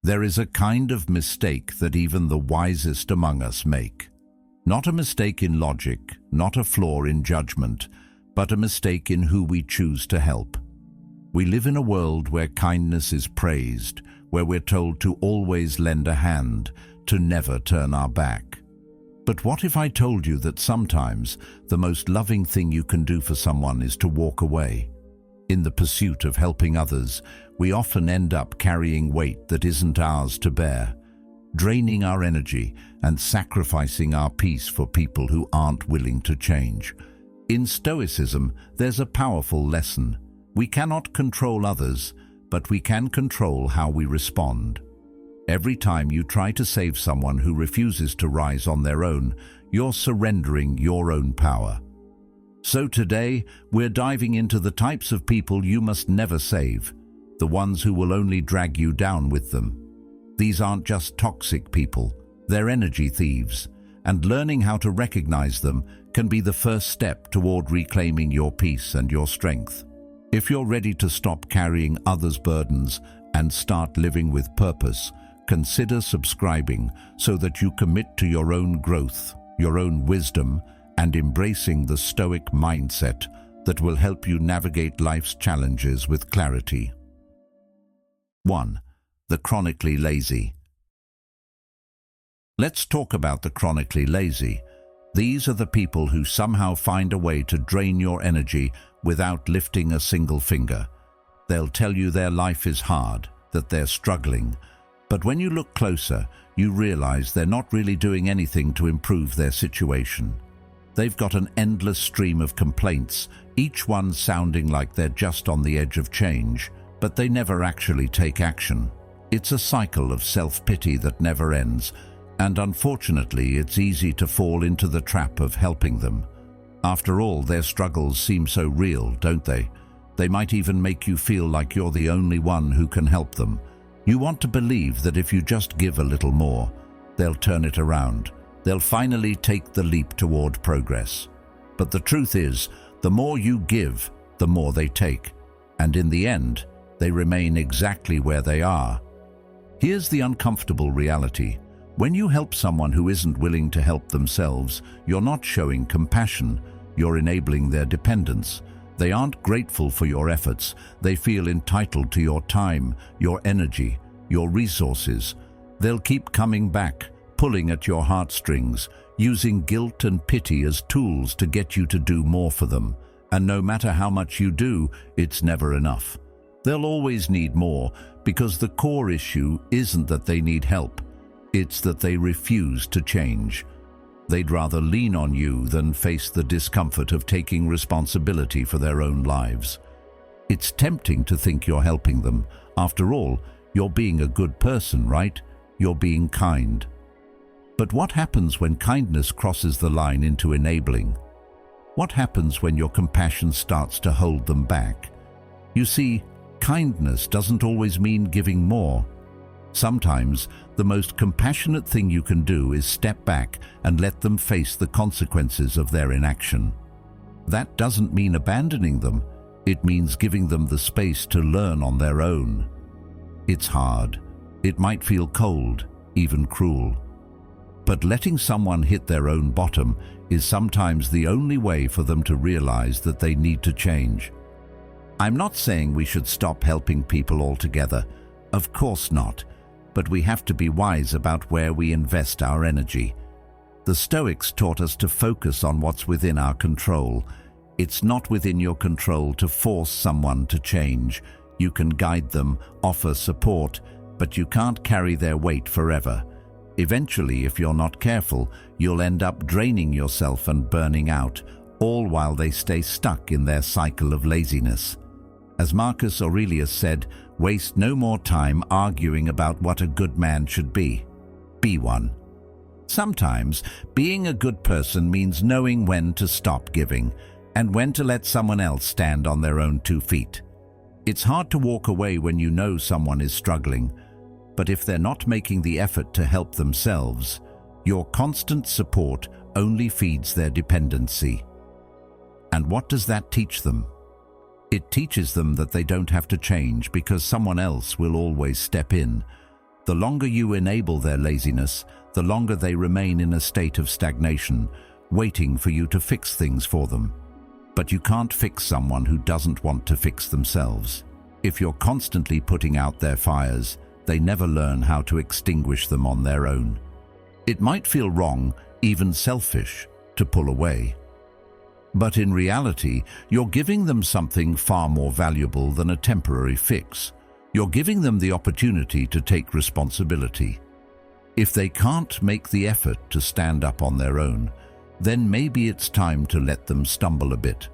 There is a kind of mistake that even the wisest among us make. Not a mistake in logic, not a flaw in judgment, but a mistake in who we choose to help. We live in a world where kindness is praised, where we're told to always lend a hand, to never turn our back. But what if I told you that sometimes the most loving thing you can do for someone is to walk away? In the pursuit of helping others, we often end up carrying weight that isn't ours to bear, draining our energy and sacrificing our peace for people who aren't willing to change. In Stoicism, there's a powerful lesson. We cannot control others, but we can control how we respond. Every time you try to save someone who refuses to rise on their own, you're surrendering your own power. So today, we're diving into the types of people you must never save, the ones who will only drag you down with them. These aren't just toxic people, they're energy thieves, and learning how to recognize them can be the first step toward reclaiming your peace and your strength. If you're ready to stop carrying others' burdens and start living with purpose, consider subscribing so that you commit to your own growth, your own wisdom, and embracing the Stoic mindset that will help you navigate life's challenges with clarity. 1. The chronically lazy. Let's talk about the chronically lazy. These are the people who somehow find a way to drain your energy without lifting a single finger. They'll tell you their life is hard, that they're struggling, but when you look closer, you realize they're not really doing anything to improve their situation. They've got an endless stream of complaints, each one sounding like they're just on the edge of change, but they never actually take action. It's a cycle of self-pity that never ends, and unfortunately it's easy to fall into the trap of helping them. After all, their struggles seem so real, don't they? They might even make you feel like you're the only one who can help them. You want to believe that if you just give a little more, they'll turn it around. They'll finally take the leap toward progress. But the truth is, the more you give, the more they take. And in the end, they remain exactly where they are. Here's the uncomfortable reality. When you help someone who isn't willing to help themselves, you're not showing compassion. You're enabling their dependence. They aren't grateful for your efforts. They feel entitled to your time, your energy, your resources. They'll keep coming back, pulling at your heartstrings, using guilt and pity as tools to get you to do more for them. And no matter how much you do, it's never enough. They'll always need more, because the core issue isn't that they need help. It's that they refuse to change. They'd rather lean on you than face the discomfort of taking responsibility for their own lives. It's tempting to think you're helping them. After all, you're being a good person, right? You're being kind. But what happens when kindness crosses the line into enabling? What happens when your compassion starts to hold them back? You see, kindness doesn't always mean giving more. Sometimes, the most compassionate thing you can do is step back and let them face the consequences of their inaction. That doesn't mean abandoning them. It means giving them the space to learn on their own. It's hard. It might feel cold, even cruel. But letting someone hit their own bottom is sometimes the only way for them to realize that they need to change. I'm not saying we should stop helping people altogether. Of course not. But we have to be wise about where we invest our energy. The Stoics taught us to focus on what's within our control. It's not within your control to force someone to change. You can guide them, offer support, but you can't carry their weight forever. Eventually, if you're not careful, you'll end up draining yourself and burning out, all while they stay stuck in their cycle of laziness. As Marcus Aurelius said, waste no more time arguing about what a good man should be. Be one. Sometimes, being a good person means knowing when to stop giving and when to let someone else stand on their own 2 feet. It's hard to walk away when you know someone is struggling, but if they're not making the effort to help themselves, your constant support only feeds their dependency. And what does that teach them? It teaches them that they don't have to change because someone else will always step in. The longer you enable their laziness, the longer they remain in a state of stagnation, waiting for you to fix things for them. But you can't fix someone who doesn't want to fix themselves. If you're constantly putting out their fires, they never learn how to extinguish them on their own. It might feel wrong, even selfish, to pull away. But in reality, you're giving them something far more valuable than a temporary fix. You're giving them the opportunity to take responsibility. If they can't make the effort to stand up on their own, then maybe it's time to let them stumble a bit.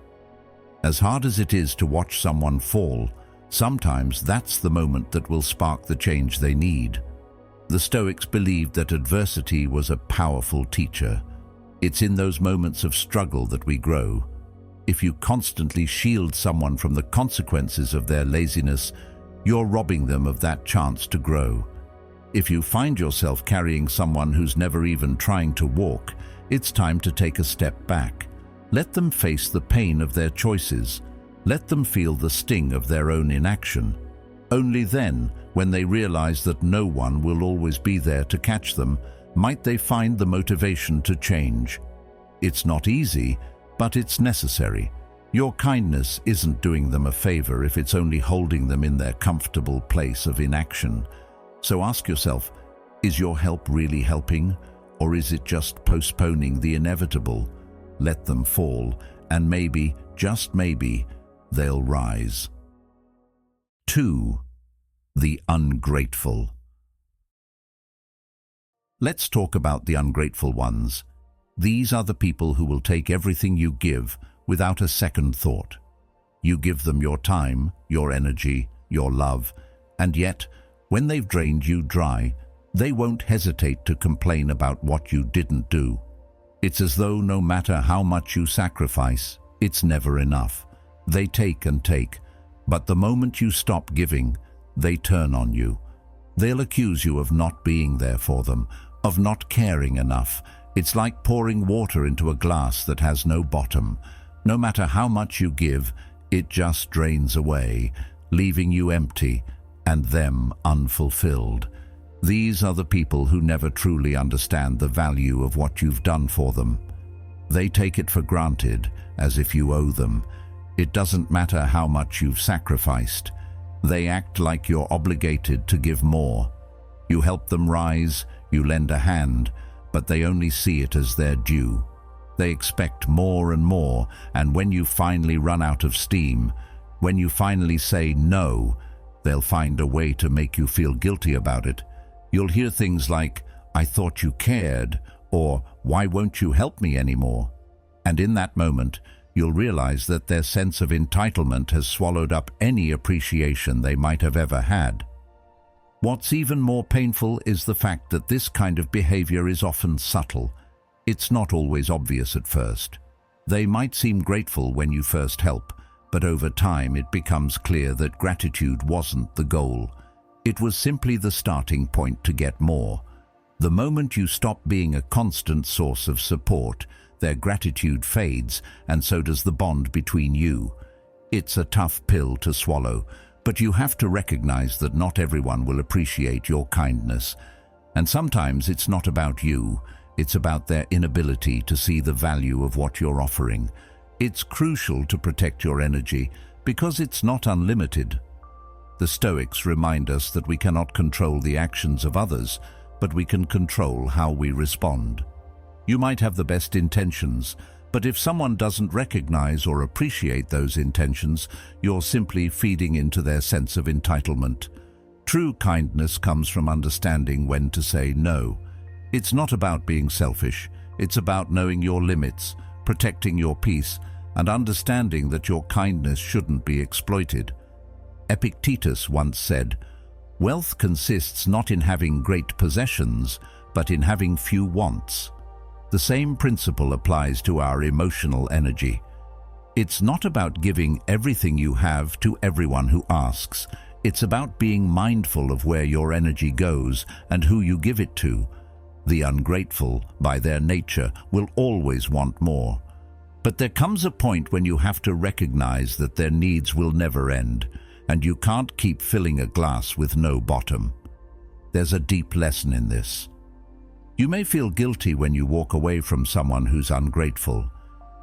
As hard as it is to watch someone fall, sometimes that's the moment that will spark the change they need. The Stoics believed that adversity was a powerful teacher. It's in those moments of struggle that we grow. If you constantly shield someone from the consequences of their laziness, you're robbing them of that chance to grow. If you find yourself carrying someone who's never even trying to walk, it's time to take a step back. Let them face the pain of their choices. Let them feel the sting of their own inaction. Only then, when they realize that no one will always be there to catch them, might they find the motivation to change. It's not easy, but it's necessary. Your kindness isn't doing them a favor if it's only holding them in their comfortable place of inaction. So ask yourself, is your help really helping, or is it just postponing the inevitable? Let them fall, and maybe, just maybe, they'll rise. 2. The ungrateful. Let's talk about the ungrateful ones. These are the people who will take everything you give without a second thought. You give them your time, your energy, your love, and yet, when they've drained you dry, they won't hesitate to complain about what you didn't do. It's as though no matter how much you sacrifice, it's never enough. They take and take, but the moment you stop giving, they turn on you. They'll accuse you of not being there for them, of not caring enough. It's like pouring water into a glass that has no bottom. No matter how much you give, it just drains away, leaving you empty and them unfulfilled. These are the people who never truly understand the value of what you've done for them. They take it for granted, as if you owe them. It doesn't matter how much you've sacrificed. They act like you're obligated to give more. You help them rise, you lend a hand, but they only see it as their due. They expect more and more, and when you finally run out of steam, when you finally say no, they'll find a way to make you feel guilty about it. You'll hear things like, "I thought you cared," or "Why won't you help me anymore?" And in that moment, you'll realize that their sense of entitlement has swallowed up any appreciation they might have ever had. What's even more painful is the fact that this kind of behavior is often subtle. It's not always obvious at first. They might seem grateful when you first help, but over time it becomes clear that gratitude wasn't the goal. It was simply the starting point to get more. The moment you stop being a constant source of support, their gratitude fades, and so does the bond between you. It's a tough pill to swallow, but you have to recognize that not everyone will appreciate your kindness. And sometimes it's not about you, it's about their inability to see the value of what you're offering. It's crucial to protect your energy because it's not unlimited. The Stoics remind us that we cannot control the actions of others, but we can control how we respond. You might have the best intentions, but if someone doesn't recognize or appreciate those intentions, you're simply feeding into their sense of entitlement. True kindness comes from understanding when to say no. It's not about being selfish, it's about knowing your limits, protecting your peace, and understanding that your kindness shouldn't be exploited. Epictetus once said, "Wealth consists not in having great possessions, but in having few wants." The same principle applies to our emotional energy. It's not about giving everything you have to everyone who asks. It's about being mindful of where your energy goes and who you give it to. The ungrateful, by their nature, will always want more. But there comes a point when you have to recognize that their needs will never end, and you can't keep filling a glass with no bottom. there's a deep lesson in this. You may feel guilty when you walk away from someone who's ungrateful,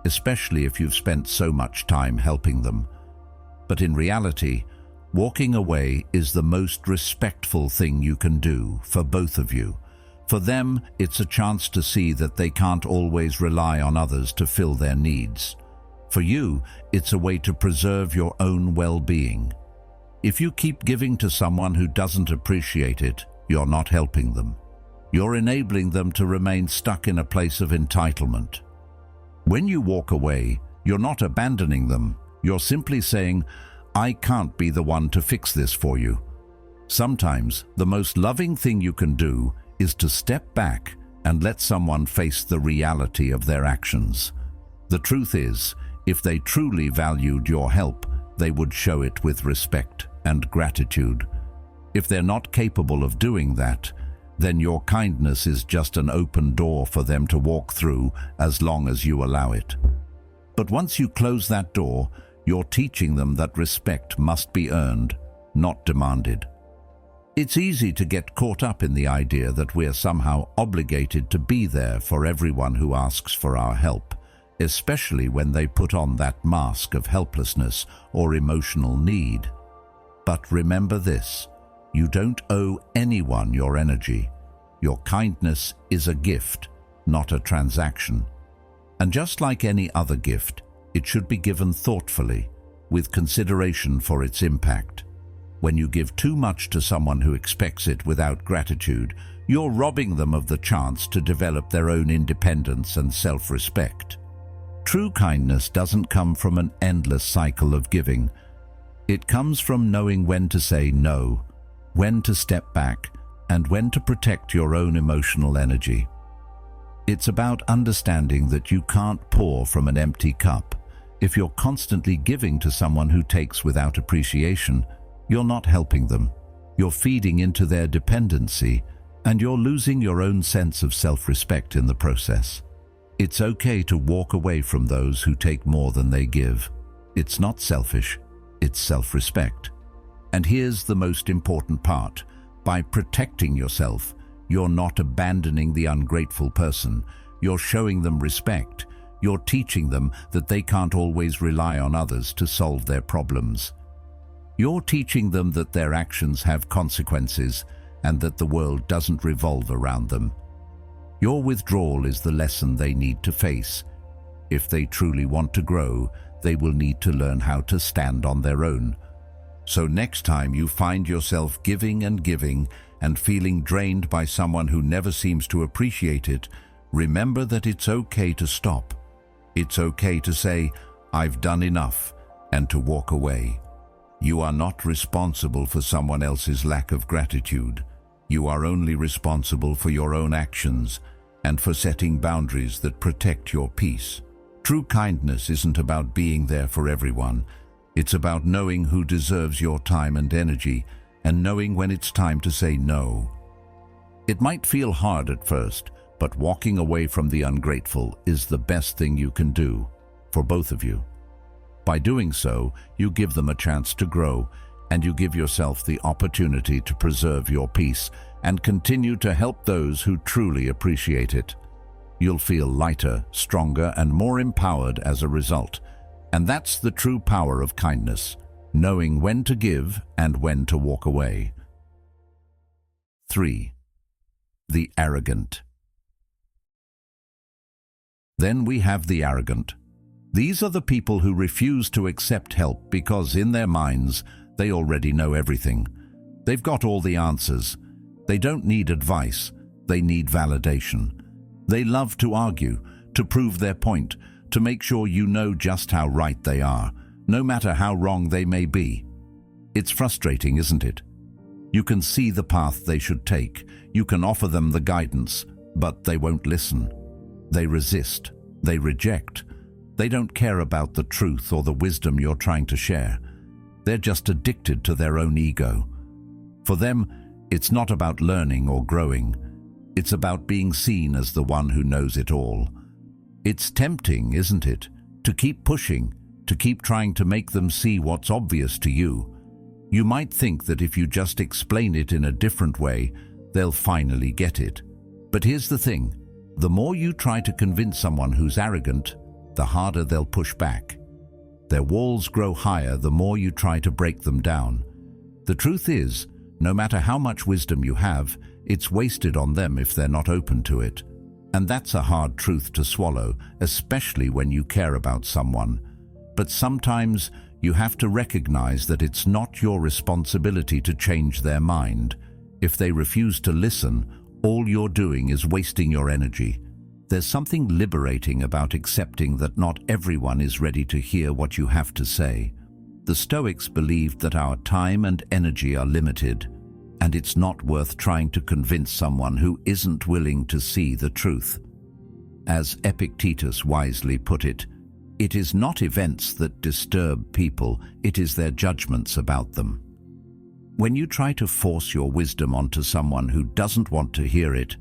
especially if you've spent so much time helping them. But in reality, walking away is the most respectful thing you can do for both of you. For them, it's a chance to see that they can't always rely on others to fill their needs. For you, it's a way to preserve your own well-being. If you keep giving to someone who doesn't appreciate it, you're not helping them. You're enabling them to remain stuck in a place of entitlement. When you walk away, you're not abandoning them. You're simply saying, I can't be the one to fix this for you. Sometimes, the most loving thing you can do is to step back and let someone face the reality of their actions. The truth is, if they truly valued your help, they would show it with respect and gratitude. If they're not capable of doing that, then your kindness is just an open door for them to walk through as long as you allow it. But once you close that door, you're teaching them that respect must be earned, not demanded. It's easy to get caught up in the idea that we're somehow obligated to be there for everyone who asks for our help, especially when they put on that mask of helplessness or emotional need. But remember this, you don't owe anyone your energy. Your kindness is a gift, not a transaction. And just like any other gift, it should be given thoughtfully, with consideration for its impact. When you give too much to someone who expects it without gratitude, you're robbing them of the chance to develop their own independence and self-respect. True kindness doesn't come from an endless cycle of giving. It comes from knowing when to say no, when to step back, and when to protect your own emotional energy. It's about understanding that you can't pour from an empty cup. If you're constantly giving to someone who takes without appreciation, you're not helping them. You're feeding into their dependency, and you're losing your own sense of self-respect in the process. It's okay to walk away from those who take more than they give. It's not selfish, it's self-respect. And here's the most important part. By protecting yourself, you're not abandoning the ungrateful person. You're showing them respect. You're teaching them that they can't always rely on others to solve their problems. You're teaching them that their actions have consequences and that the world doesn't revolve around them. Your withdrawal is the lesson they need to face. If they truly want to grow, they will need to learn how to stand on their own. So next time you find yourself giving and feeling drained by someone who never seems to appreciate it, remember that it's okay to stop. It's okay to say, I've done enough, and to walk away. You are not responsible for someone else's lack of gratitude. You are only responsible for your own actions and for setting boundaries that protect your peace. True kindness isn't about being there for everyone. It's about knowing who deserves your time and energy and knowing when it's time to say no. It might feel hard at first, but walking away from the ungrateful is the best thing you can do for both of you. By doing so, you give them a chance to grow, and you give yourself the opportunity to preserve your peace and continue to help those who truly appreciate it. You'll feel lighter, stronger, and more empowered as a result. And that's the true power of kindness, knowing when to give and when to walk away. 3. The arrogant. Then we have the arrogant. These are the people who refuse to accept help because in their minds, they already know everything. They've got all the answers. They don't need advice. They need validation. They love to argue, to prove their point, to make sure you know just how right they are, no matter how wrong they may be. It's frustrating, isn't it? You can see the path they should take. You can offer them the guidance, but they won't listen. They resist. They reject. They don't care about the truth or the wisdom you're trying to share. They're just addicted to their own ego. For them, it's not about learning or growing. It's about being seen as the one who knows it all. It's tempting, isn't it, to keep pushing, to keep trying to make them see what's obvious to you. You might think that if you just explain it in a different way, they'll finally get it. But here's the thing, the more you try to convince someone who's arrogant, the harder they'll push back. Their walls grow higher the more you try to break them down. The truth is, no matter how much wisdom you have, it's wasted on them if they're not open to it. And that's a hard truth to swallow, especially when you care about someone. But sometimes you have to recognize that it's not your responsibility to change their mind. If they refuse to listen, all you're doing is wasting your energy. There's something liberating about accepting that not everyone is ready to hear what you have to say. The Stoics believed that our time and energy are limited, and it's not worth trying to convince someone who isn't willing to see the truth. As Epictetus wisely put it, it is not events that disturb people, it is their judgments about them. When you try to force your wisdom onto someone who doesn't want to hear it,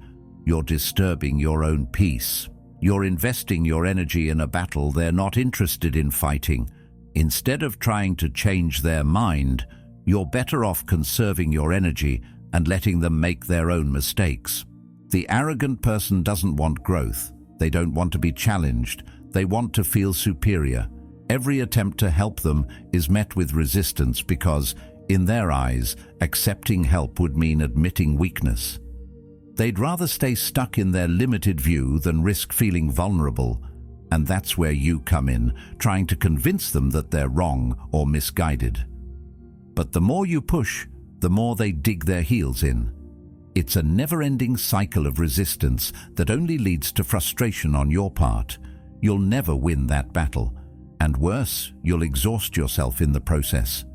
you're disturbing your own peace. You're investing your energy in a battle they're not interested in fighting. Instead of trying to change their mind, you're better off conserving your energy and letting them make their own mistakes. The arrogant person doesn't want growth. They don't want to be challenged. They want to feel superior. Every attempt to help them is met with resistance because, in their eyes, accepting help would mean admitting weakness. They'd rather stay stuck in their limited view than risk feeling vulnerable. And that's where you come in, trying to convince them that they're wrong or misguided. But the more you push, the more they dig their heels in. It's a never-ending cycle of resistance that only leads to frustration on your part. You'll never win that battle, and worse, you'll exhaust yourself in the process.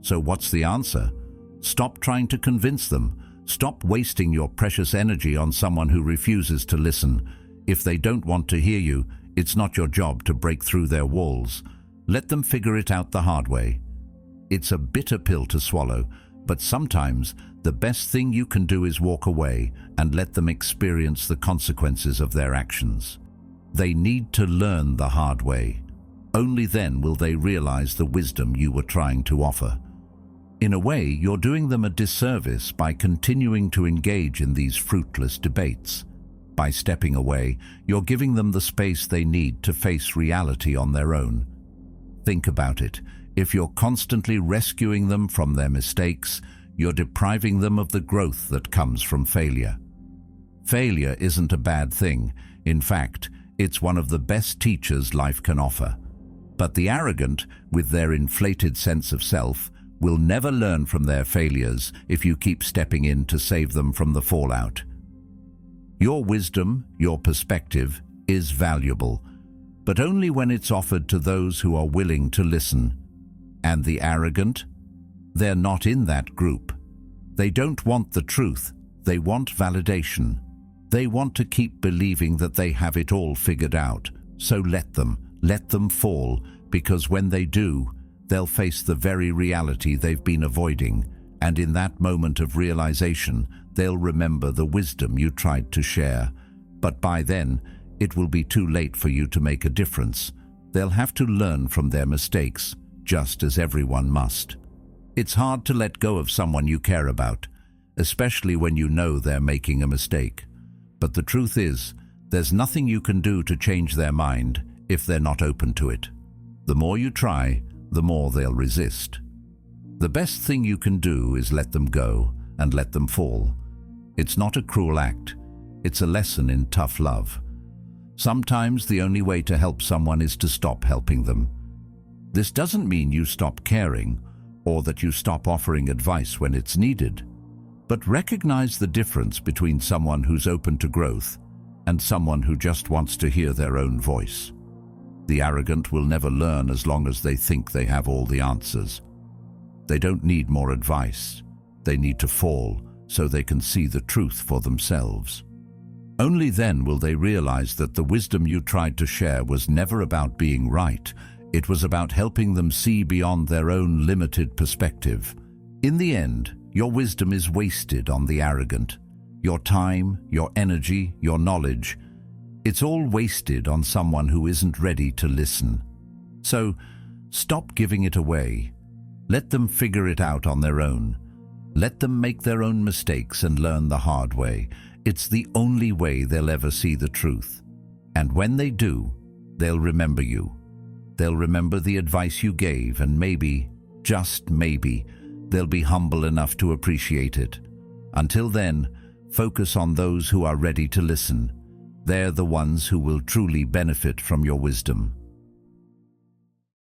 So what's the answer? Stop trying to convince them. Stop wasting your precious energy on someone who refuses to listen. If they don't want to hear you, it's not your job to break through their walls. Let them figure it out the hard way. It's a bitter pill to swallow, but sometimes the best thing you can do is walk away and let them experience the consequences of their actions. They need to learn the hard way. Only then will they realize the wisdom you were trying to offer. In a way, you're doing them a disservice by continuing to engage in these fruitless debates. By stepping away, you're giving them the space they need to face reality on their own. Think about it. If you're constantly rescuing them from their mistakes, you're depriving them of the growth that comes from failure. Failure isn't a bad thing. In fact, it's one of the best teachers life can offer. But the arrogant, with their inflated sense of self, will never learn from their failures if you keep stepping in to save them from the fallout. Your wisdom, your perspective, is valuable, but only when it's offered to those who are willing to listen. And the arrogant? They're not in that group. They don't want the truth, they want validation. They want to keep believing that they have it all figured out. So let them fall, because when they do, they'll face the very reality they've been avoiding, and in that moment of realization, they'll remember the wisdom you tried to share. But by then, it will be too late for you to make a difference. They'll have to learn from their mistakes, just as everyone must. It's hard to let go of someone you care about, especially when you know they're making a mistake. But the truth is, there's nothing you can do to change their mind if they're not open to it. The more you try, the more they'll resist. The best thing you can do is let them go and let them fall. It's not a cruel act. It's a lesson in tough love. Sometimes the only way to help someone is to stop helping them. This doesn't mean you stop caring or that you stop offering advice when it's needed, but recognize the difference between someone who's open to growth and someone who just wants to hear their own voice. The arrogant will never learn as long as they think they have all the answers. They don't need more advice. They need to fall so they can see the truth for themselves. Only then will they realize that the wisdom you tried to share was never about being right. It was about helping them see beyond their own limited perspective. In the end, your wisdom is wasted on the arrogant. Your time, your energy, your knowledge, it's all wasted on someone who isn't ready to listen. So, stop giving it away. Let them figure it out on their own. Let them make their own mistakes and learn the hard way. It's the only way they'll ever see the truth. And when they do, they'll remember you. They'll remember the advice you gave, and maybe, just maybe, they'll be humble enough to appreciate it. Until then, focus on those who are ready to listen. They're the ones who will truly benefit from your wisdom.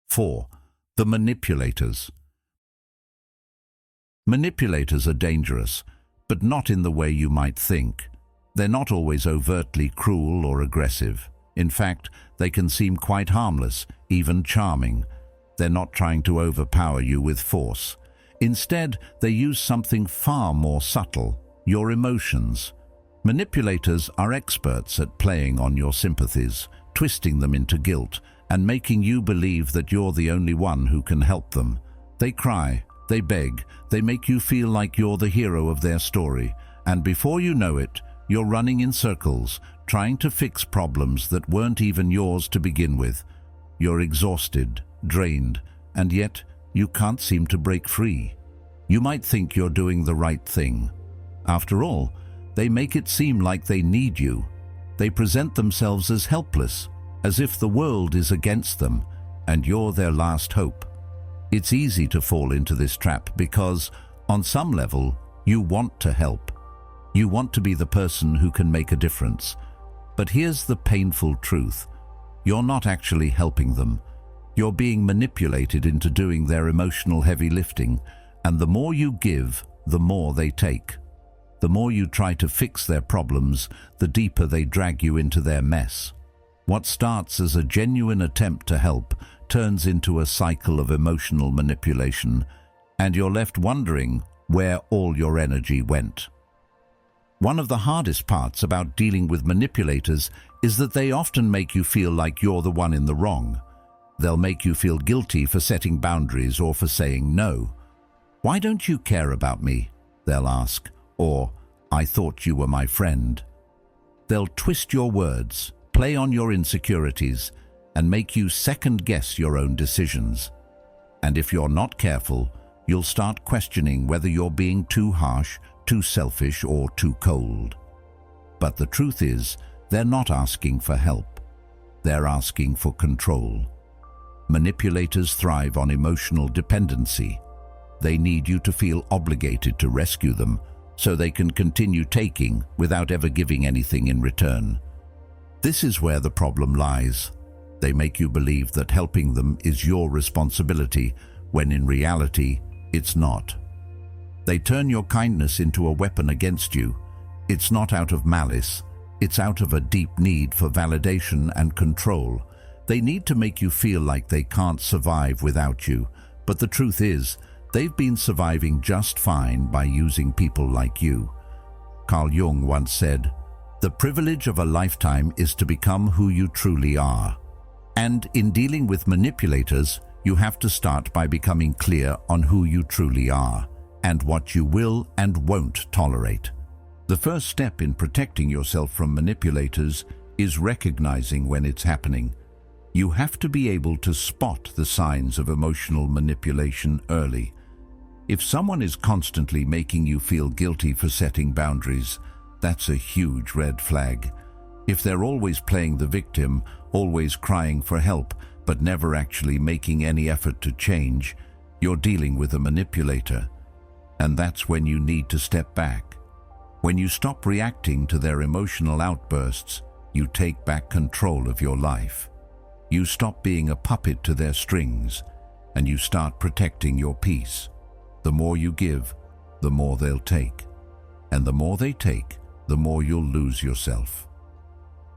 4. The manipulators. Manipulators are dangerous, but not in the way you might think. They're not always overtly cruel or aggressive. In fact, they can seem quite harmless, even charming. They're not trying to overpower you with force. Instead, they use something far more subtle: your emotions. Manipulators are experts at playing on your sympathies, twisting them into guilt, and making you believe that you're the only one who can help them. They cry, they beg, they make you feel like you're the hero of their story, and before you know it, you're running in circles, trying to fix problems that weren't even yours to begin with. You're exhausted, drained, and yet you can't seem to break free. You might think you're doing the right thing. After all, they make it seem like they need you. They present themselves as helpless, as if the world is against them, and you're their last hope. It's easy to fall into this trap because, on some level, you want to help. You want to be the person who can make a difference. But here's the painful truth. You're not actually helping them. You're being manipulated into doing their emotional heavy lifting, and the more you give, the more they take. The more you try to fix their problems, the deeper they drag you into their mess. What starts as a genuine attempt to help turns into a cycle of emotional manipulation, and you're left wondering where all your energy went. One of the hardest parts about dealing with manipulators is that they often make you feel like you're the one in the wrong. They'll make you feel guilty for setting boundaries or for saying no. "Why don't you care about me?" they'll ask, or "I thought you were my friend." They'll twist your words, play on your insecurities, and make you second-guess your own decisions. And if you're not careful, you'll start questioning whether you're being too harsh, too selfish, or too cold. But the truth is, they're not asking for help. They're asking for control. Manipulators thrive on emotional dependency. They need you to feel obligated to rescue them, so they can continue taking without ever giving anything in return. This is where the problem lies. They make you believe that helping them is your responsibility, when in reality, it's not. They turn your kindness into a weapon against you. It's not out of malice, it's out of a deep need for validation and control. They need to make you feel like they can't survive without you, but the truth is, they've been surviving just fine by using people like you. Carl Jung once said, "The privilege of a lifetime is to become who you truly are." And in dealing with manipulators, you have to start by becoming clear on who you truly are, and what you will and won't tolerate. The first step in protecting yourself from manipulators is recognizing when it's happening. You have to be able to spot the signs of emotional manipulation early. If someone is constantly making you feel guilty for setting boundaries, that's a huge red flag. If they're always playing the victim, always crying for help, but never actually making any effort to change, you're dealing with a manipulator. And that's when you need to step back. When you stop reacting to their emotional outbursts, you take back control of your life. You stop being a puppet to their strings, and you start protecting your peace. The more you give, the more they'll take. And the more they take, the more you'll lose yourself.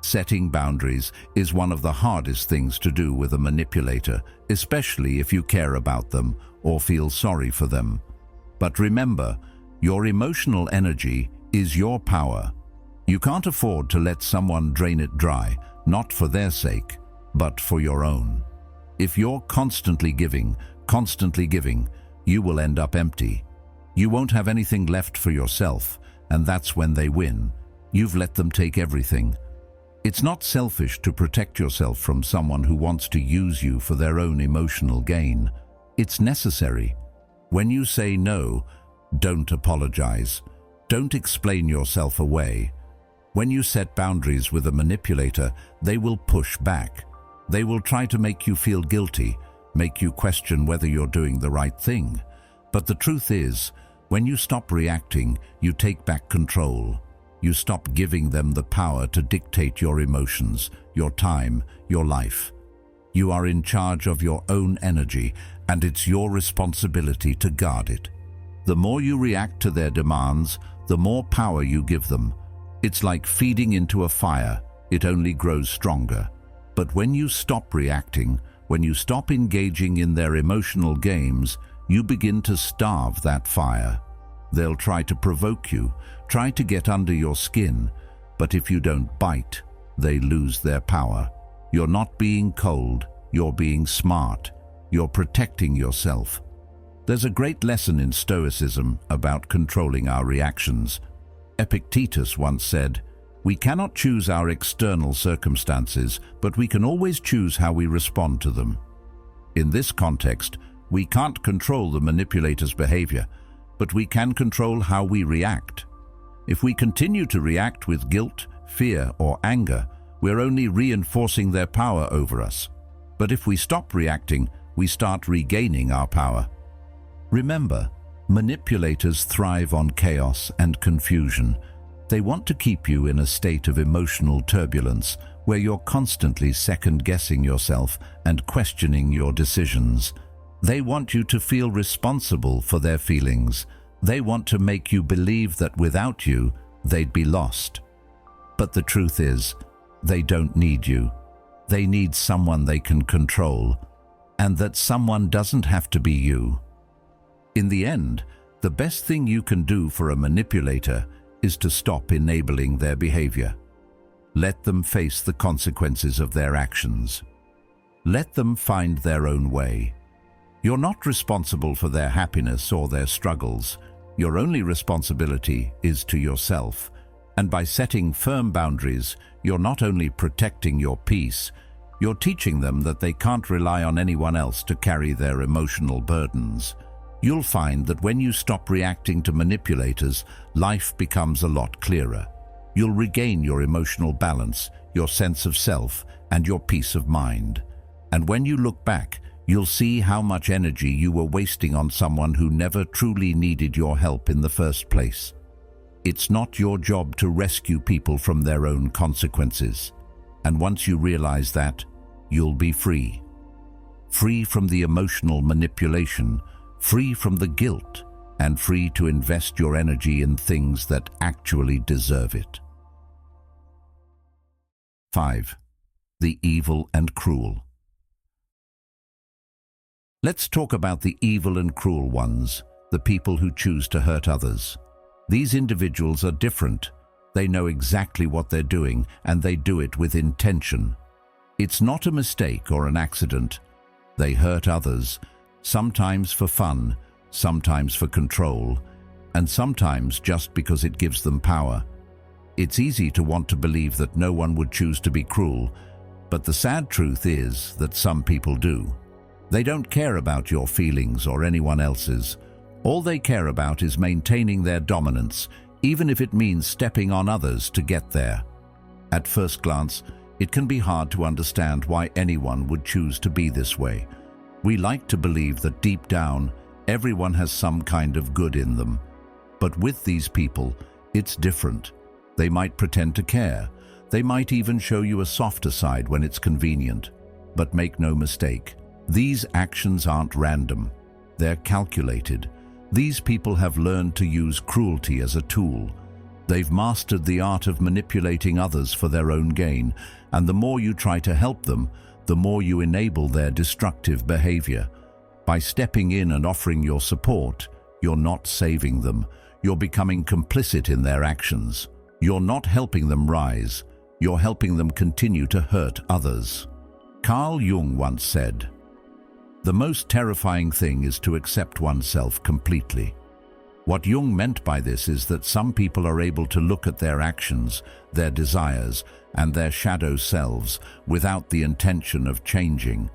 Setting boundaries is one of the hardest things to do with a manipulator, especially if you care about them or feel sorry for them. But remember, your emotional energy is your power. You can't afford to let someone drain it dry, not for their sake, but for your own. If you're constantly giving, you will end up empty. You won't have anything left for yourself, and that's when they win. You've let them take everything. It's not selfish to protect yourself from someone who wants to use you for their own emotional gain. It's necessary. When you say no, Don't apologize. Don't explain yourself away. When you set boundaries with a manipulator, they will push back. They will try to make you feel guilty, make you question whether you're doing the right thing. But the truth is, when you stop reacting, you take back control. You stop giving them the power to dictate your emotions, your time, your life. You are in charge of your own energy, and it's your responsibility to guard it. The more you react to their demands, the more power you give them. It's like feeding into a fire. It only grows stronger. But when you stop reacting, when you stop engaging in their emotional games, you begin to starve that fire. They'll try to provoke you, try to get under your skin, but if you don't bite, they lose their power. You're not being cold, you're being smart. You're protecting yourself. There's a great lesson in Stoicism about controlling our reactions. Epictetus once said, "We cannot choose our external circumstances, but we can always choose how we respond to them." In this context, we can't control the manipulator's behavior, but we can control how we react. If we continue to react with guilt, fear, or anger, we're only reinforcing their power over us. But if we stop reacting, we start regaining our power. Remember, manipulators thrive on chaos and confusion. They want to keep you in a state of emotional turbulence where you're constantly second-guessing yourself and questioning your decisions. They want you to feel responsible for their feelings. They want to make you believe that without you, they'd be lost. But the truth is, they don't need you. They need someone they can control, and that someone doesn't have to be you. In the end, the best thing you can do for a manipulator is to stop enabling their behavior. Let them face the consequences of their actions. Let them find their own way. You're not responsible for their happiness or their struggles. Your only responsibility is to yourself. And by setting firm boundaries, you're not only protecting your peace, you're teaching them that they can't rely on anyone else to carry their emotional burdens. You'll find that when you stop reacting to manipulators, life becomes a lot clearer. You'll regain your emotional balance, your sense of self, and your peace of mind. And when you look back, you'll see how much energy you were wasting on someone who never truly needed your help in the first place. It's not your job to rescue people from their own consequences. And once you realize that, you'll be free. Free from the emotional manipulation, free from the guilt, and free to invest your energy in things that actually deserve it. 5. The evil and cruel. Let's talk about the evil and cruel ones, the people who choose to hurt others. These individuals are different. They know exactly what they're doing, and they do it with intention. It's not a mistake or an accident. They hurt others, sometimes for fun, sometimes for control, and sometimes just because it gives them power. It's easy to want to believe that no one would choose to be cruel, but the sad truth is that some people do. They don't care about your feelings or anyone else's. All they care about is maintaining their dominance, even if it means stepping on others to get there. At first glance, it can be hard to understand why anyone would choose to be this way. We like to believe that deep down, everyone has some kind of good in them. But with these people, it's different. They might pretend to care. They might even show you a softer side when it's convenient. But make no mistake, these actions aren't random. They're calculated. These people have learned to use cruelty as a tool. They've mastered the art of manipulating others for their own gain, and the more you try to help them, the more you enable their destructive behavior. By stepping in and offering your support, you're not saving them. You're becoming complicit in their actions. You're not helping them rise. You're helping them continue to hurt others. Carl Jung once said, "The most terrifying thing is to accept oneself completely." What Jung meant by this is that some people are able to look at their actions, their desires, and their shadow selves without the intention of changing.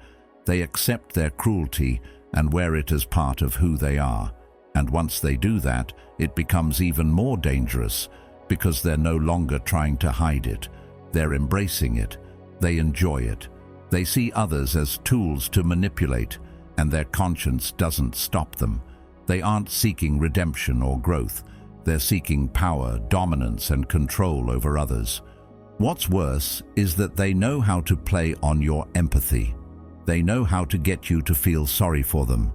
They accept their cruelty and wear it as part of who they are. And once they do that, it becomes even more dangerous because they're no longer trying to hide it. They're embracing it. They enjoy it. They see others as tools to manipulate, and their conscience doesn't stop them. They aren't seeking redemption or growth. They're seeking power, dominance, and control over others. What's worse is that they know how to play on your empathy. They know how to get you to feel sorry for them.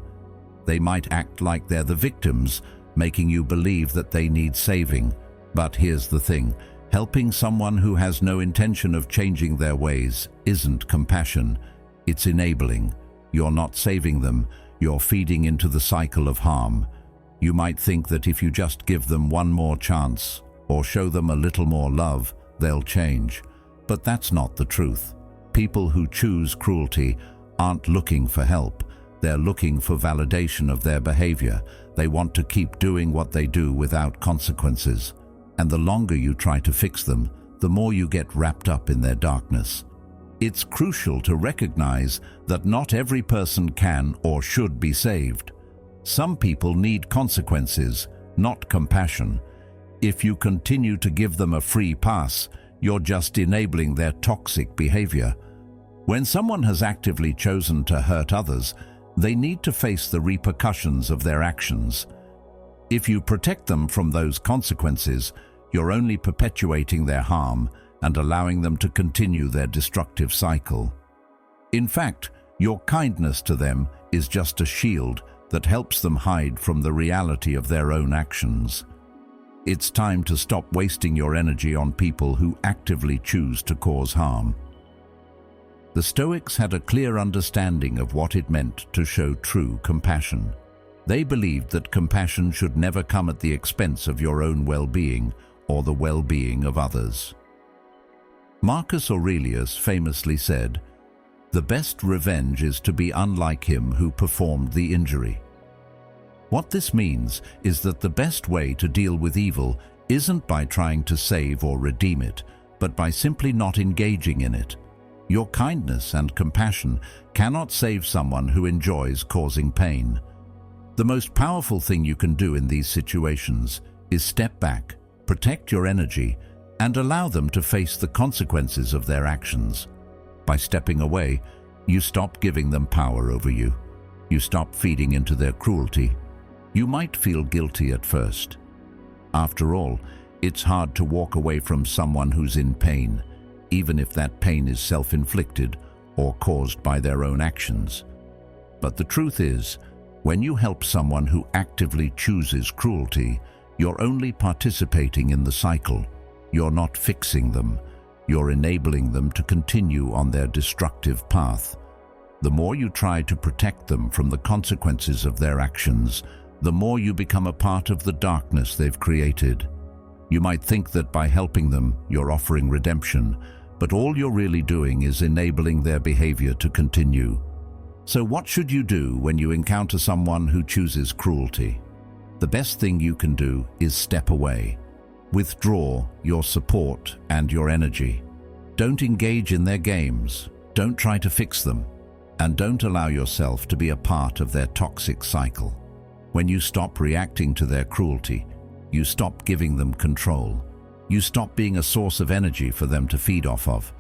They might act like they're the victims, making you believe that they need saving. But here's the thing. Helping someone who has no intention of changing their ways isn't compassion. It's enabling. You're not saving them. You're feeding into the cycle of harm. You might think that if you just give them one more chance or show them a little more love, they'll change. But that's not the truth. People who choose cruelty aren't looking for help. They're looking for validation of their behavior. They want to keep doing what they do without consequences. And the longer you try to fix them, the more you get wrapped up in their darkness. It's crucial to recognize that not every person can or should be saved. Some people need consequences, not compassion. If you continue to give them a free pass, you're just enabling their toxic behavior. When someone has actively chosen to hurt others, they need to face the repercussions of their actions. If you protect them from those consequences, you're only perpetuating their harm and allowing them to continue their destructive cycle. In fact, your kindness to them is just a shield that helps them hide from the reality of their own actions. It's time to stop wasting your energy on people who actively choose to cause harm. The Stoics had a clear understanding of what it meant to show true compassion. They believed that compassion should never come at the expense of your own well-being or the well-being of others. Marcus Aurelius famously said, "The best revenge is to be unlike him who performed the injury." What this means is that the best way to deal with evil isn't by trying to save or redeem it, but by simply not engaging in it. Your kindness and compassion cannot save someone who enjoys causing pain. The most powerful thing you can do in these situations is step back, protect your energy, and allow them to face the consequences of their actions. By stepping away, you stop giving them power over you. You stop feeding into their cruelty. You might feel guilty at first. After all, it's hard to walk away from someone who's in pain, even if that pain is self-inflicted or caused by their own actions. But the truth is, when you help someone who actively chooses cruelty, you're only participating in the cycle. You're not fixing them. You're enabling them to continue on their destructive path. The more you try to protect them from the consequences of their actions, the more you become a part of the darkness they've created. You might think that by helping them, you're offering redemption, but all you're really doing is enabling their behavior to continue. So what should you do when you encounter someone who chooses cruelty? The best thing you can do is step away. Withdraw your support and your energy. Don't engage in their games. Don't try to fix them. And don't allow yourself to be a part of their toxic cycle. When you stop reacting to their cruelty, you stop giving them control. You stop being a source of energy for them to feed off of.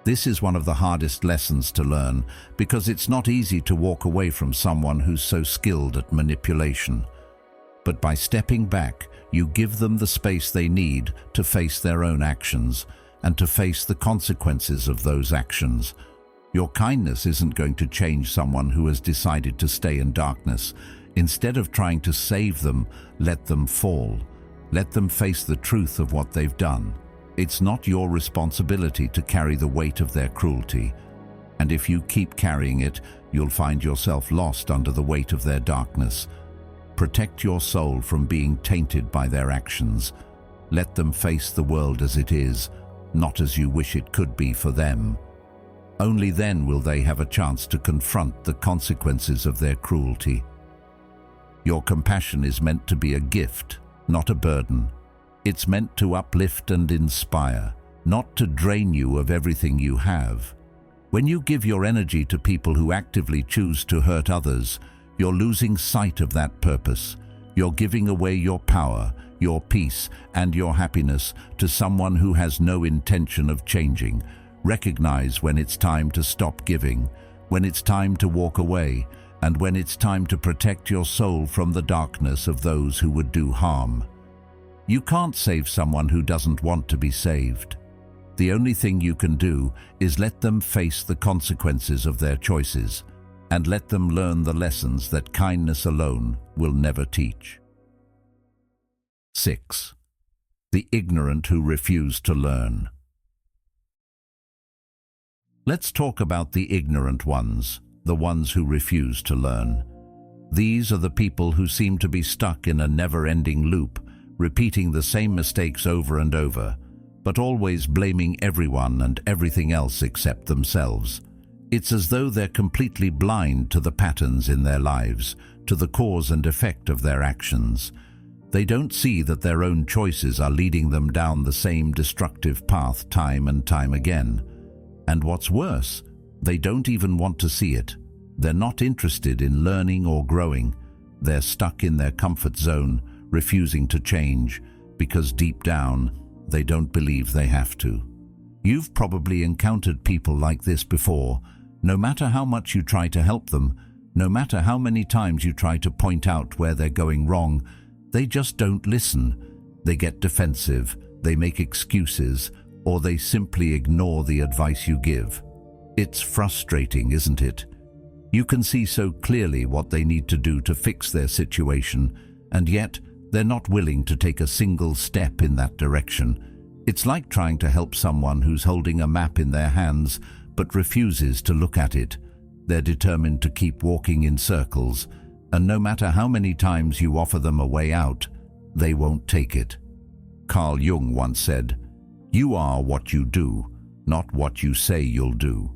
This is one of the hardest lessons to learn because it's not easy to walk away from someone who's so skilled at manipulation. But by stepping back, you give them the space they need to face their own actions and to face the consequences of those actions. Your kindness isn't going to change someone who has decided to stay in darkness. Instead of trying to save them, let them fall. Let them face the truth of what they've done. It's not your responsibility to carry the weight of their cruelty. And if you keep carrying it, you'll find yourself lost under the weight of their darkness. Protect your soul from being tainted by their actions. Let them face the world as it is, not as you wish it could be for them. Only then will they have a chance to confront the consequences of their cruelty. Your compassion is meant to be a gift, not a burden. It's meant to uplift and inspire, not to drain you of everything you have. When you give your energy to people who actively choose to hurt others, you're losing sight of that purpose. You're giving away your power, your peace, and your happiness to someone who has no intention of changing. Recognize when it's time to stop giving, when it's time to walk away, and when it's time to protect your soul from the darkness of those who would do harm. You can't save someone who doesn't want to be saved. The only thing you can do is let them face the consequences of their choices, and let them learn the lessons that kindness alone will never teach. 6. The ignorant who refuse to learn. Let's talk about the ignorant ones, the ones who refuse to learn. These are the people who seem to be stuck in a never-ending loop, repeating the same mistakes over and over, but always blaming everyone and everything else except themselves. It's as though they're completely blind to the patterns in their lives, to the cause and effect of their actions. They don't see that their own choices are leading them down the same destructive path time and time again. And what's worse, they don't even want to see it. They're not interested in learning or growing. They're stuck in their comfort zone, refusing to change, because deep down, they don't believe they have to. You've probably encountered people like this before. No matter how much you try to help them, no matter how many times you try to point out where they're going wrong, they just don't listen. They get defensive, they make excuses, or they simply ignore the advice you give. It's frustrating, isn't it? You can see so clearly what they need to do to fix their situation, and yet they're not willing to take a single step in that direction. It's like trying to help someone who's holding a map in their hands but refuses to look at it. They're determined to keep walking in circles, and no matter how many times you offer them a way out, they won't take it. Carl Jung once said, "You are what you do, not what you say you'll do."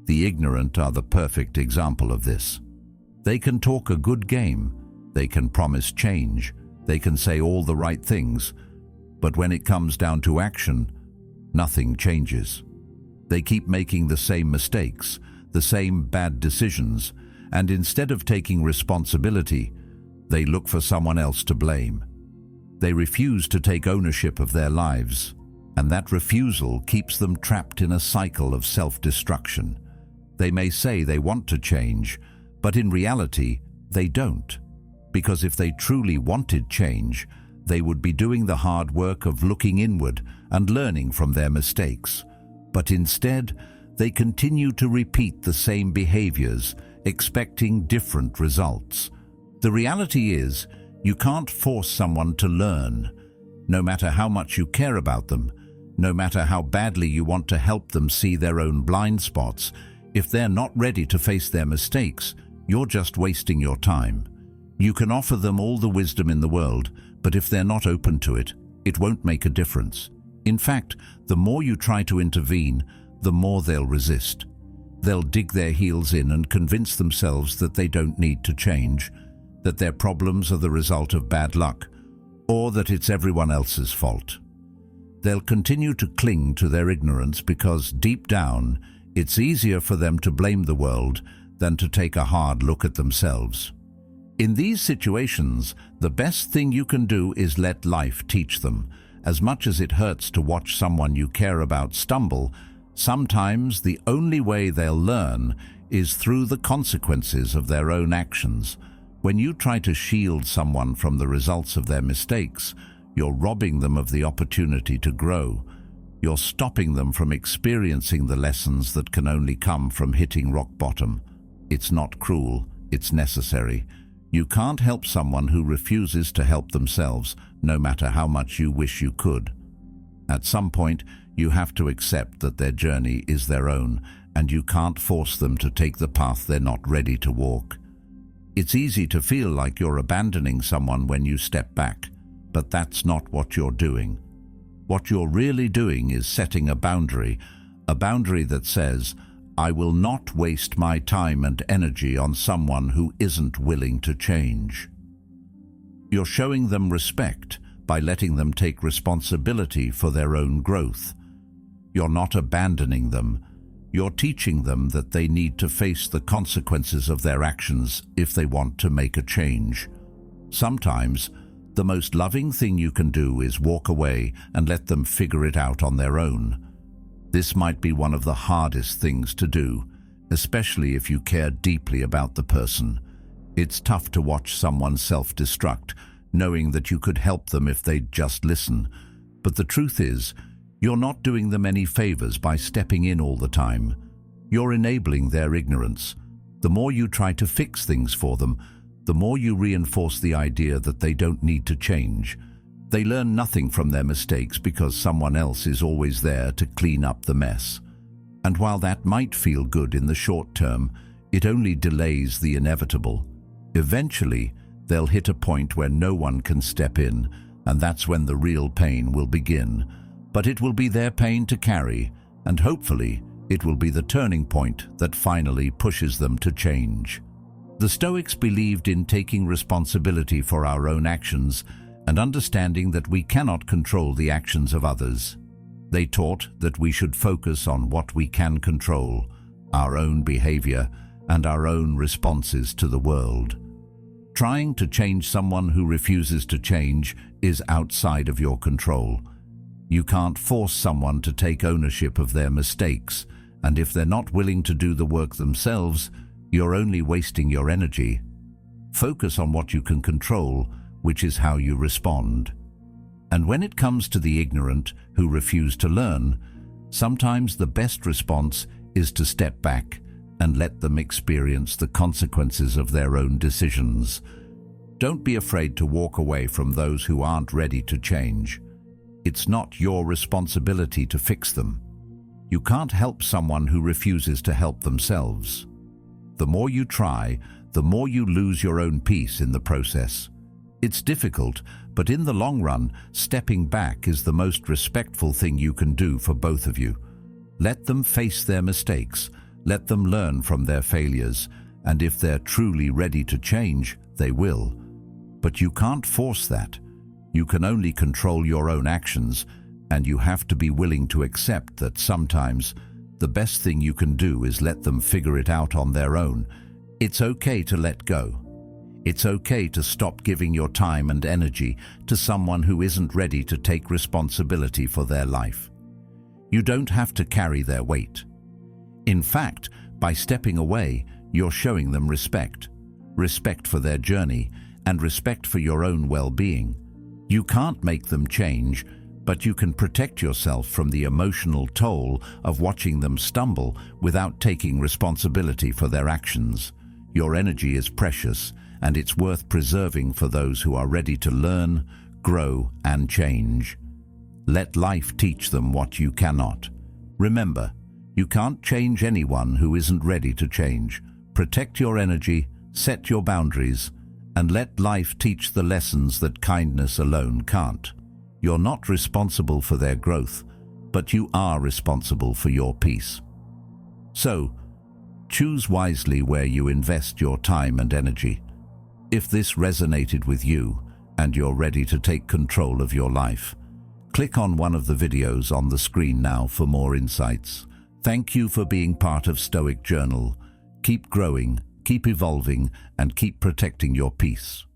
The ignorant are the perfect example of this. They can talk a good game, they can promise change, they can say all the right things, but when it comes down to action, nothing changes. They keep making the same mistakes, the same bad decisions, and instead of taking responsibility, they look for someone else to blame. They refuse to take ownership of their lives, and that refusal keeps them trapped in a cycle of self-destruction. They may say they want to change, but in reality, they don't. Because if they truly wanted change, they would be doing the hard work of looking inward and learning from their mistakes. But instead, they continue to repeat the same behaviors, expecting different results. The reality is, you can't force someone to learn. No matter how much you care about them, no matter how badly you want to help them see their own blind spots, if they're not ready to face their mistakes, you're just wasting your time. You can offer them all the wisdom in the world, but if they're not open to it, it won't make a difference. In fact, the more you try to intervene, the more they'll resist. They'll dig their heels in and convince themselves that they don't need to change, that their problems are the result of bad luck, or that it's everyone else's fault. They'll continue to cling to their ignorance because, deep down, it's easier for them to blame the world than to take a hard look at themselves. In these situations, the best thing you can do is let life teach them. As much as it hurts to watch someone you care about stumble, sometimes the only way they'll learn is through the consequences of their own actions. When you try to shield someone from the results of their mistakes, you're robbing them of the opportunity to grow. You're stopping them from experiencing the lessons that can only come from hitting rock bottom. It's not cruel, it's necessary. You can't help someone who refuses to help themselves, no matter how much you wish you could. At some point, you have to accept that their journey is their own, and you can't force them to take the path they're not ready to walk. It's easy to feel like you're abandoning someone when you step back, but that's not what you're doing. What you're really doing is setting a boundary that says, "I will not waste my time and energy on someone who isn't willing to change." You're showing them respect by letting them take responsibility for their own growth. You're not abandoning them. You're teaching them that they need to face the consequences of their actions if they want to make a change. Sometimes, the most loving thing you can do is walk away and let them figure it out on their own. This might be one of the hardest things to do, especially if you care deeply about the person. It's tough to watch someone self-destruct, knowing that you could help them if they'd just listen. But the truth is, you're not doing them any favors by stepping in all the time. You're enabling their ignorance. The more you try to fix things for them, the more you reinforce the idea that they don't need to change. They learn nothing from their mistakes because someone else is always there to clean up the mess. And while that might feel good in the short term, it only delays the inevitable. Eventually, they'll hit a point where no one can step in, and that's when the real pain will begin. But it will be their pain to carry, and hopefully, it will be the turning point that finally pushes them to change. The Stoics believed in taking responsibility for our own actions and understanding that we cannot control the actions of others. They taught that we should focus on what we can control, our own behavior and our own responses to the world. Trying to change someone who refuses to change is outside of your control. You can't force someone to take ownership of their mistakes, and if they're not willing to do the work themselves, you're only wasting your energy. Focus on what you can control, which is how you respond. And when it comes to the ignorant who refuse to learn, sometimes the best response is to step back and let them experience the consequences of their own decisions. Don't be afraid to walk away from those who aren't ready to change. It's not your responsibility to fix them. You can't help someone who refuses to help themselves. The more you try, the more you lose your own peace in the process. It's difficult, but in the long run, stepping back is the most respectful thing you can do for both of you. Let them face their mistakes, let them learn from their failures, and if they're truly ready to change, they will. But you can't force that. You can only control your own actions, and you have to be willing to accept that sometimes the best thing you can do is let them figure it out on their own. It's okay to let go. It's okay to stop giving your time and energy to someone who isn't ready to take responsibility for their life. You don't have to carry their weight. In fact, by stepping away, you're showing them respect. Respect for their journey and respect for your own well-being. You can't make them change, but you can protect yourself from the emotional toll of watching them stumble without taking responsibility for their actions. Your energy is precious, and it's worth preserving for those who are ready to learn, grow, and change. Let life teach them what you cannot. Remember, you can't change anyone who isn't ready to change. Protect your energy, set your boundaries, and let life teach the lessons that kindness alone can't. You're not responsible for their growth, but you are responsible for your peace. So, choose wisely where you invest your time and energy. If this resonated with you and you're ready to take control of your life, click on one of the videos on the screen now for more insights. Thank you for being part of Stoic Journal. Keep growing, keep evolving, and keep protecting your peace.